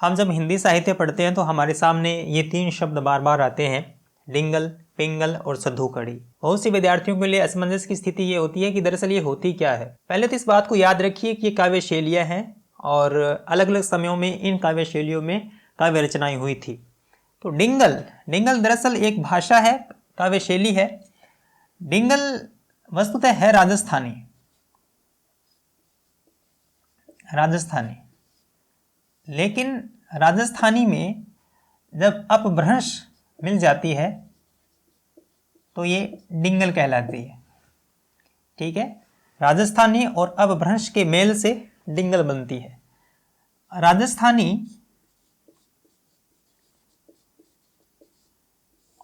हम जब हिंदी साहित्य पढ़ते हैं तो हमारे सामने ये 3 शब्द बार बार आते हैं, डिंगल, पिंगल और सद्धू-कड़ी। बहुत सी विद्यार्थियों के लिए असमंजस की स्थिति ये होती है कि दरअसल ये होती क्या है। पहले तो इस बात को याद रखिए कि ये काव्य शैलियाँ हैं और अलग अलग समयों में इन काव्य शैलियों में काव्य रचनाएं हुई थी। तो डिंगल दरअसल एक भाषा है, काव्य शैली है। डिंगल वस्तुतः है राजस्थानी, लेकिन राजस्थानी में जब अपभ्रंश मिल जाती है तो ये डिंगल कहलाती है। ठीक है, राजस्थानी और अपभ्रंश के मेल से डिंगल बनती है। राजस्थानी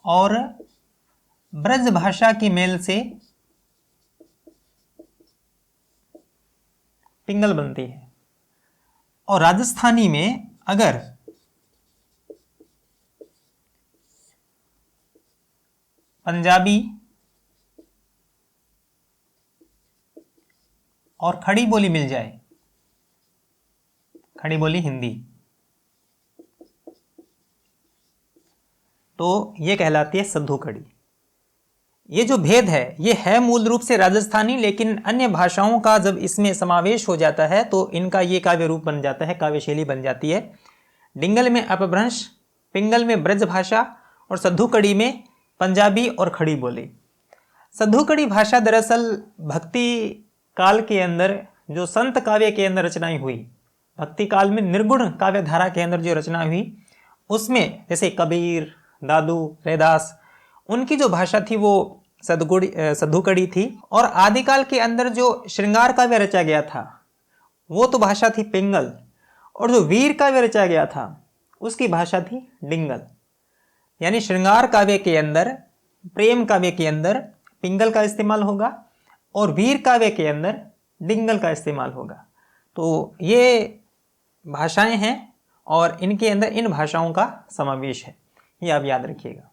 और ब्रज भाषा के मेल से पिंगल बनती है। और राजस्थानी में अगर पंजाबी और खड़ी बोली मिल जाए, खड़ी बोली हिंदी, तो ये कहलाती है सद्धू-कड़ी। ये जो भेद है ये है मूल रूप से राजस्थानी, लेकिन अन्य भाषाओं का जब इसमें समावेश हो जाता है तो इनका ये काव्य रूप बन जाता है, काव्य शैली बन जाती है। डिंगल में अपभ्रंश, पिंगल में ब्रज भाषा और सद्धू-कड़ी में पंजाबी और खड़ी बोली। सद्धू-कड़ी भाषा दरअसल भक्ति काल के अंदर जो संत काव्य के अंदर रचनाएं हुई, भक्ति काल में निर्गुण काव्य धारा के अंदर जो रचनाएं हुई उसमें जैसे कबीर, दादू, रैदास, उनकी जो भाषा थी वो सद्धू-कड़ी थी। और आदिकाल के अंदर जो श्रृंगार काव्य रचा गया था वो तो भाषा थी पिंगल, और जो वीर काव्य रचा गया था उसकी भाषा थी डिंगल। यानी श्रृंगार काव्य के अंदर, प्रेम काव्य के अंदर पिंगल का इस्तेमाल होगा और वीर काव्य के अंदर डिंगल का इस्तेमाल होगा। तो ये भाषाएं हैं और इनके अंदर इन भाषाओं का समावेश है, ये आप याद रखिएगा।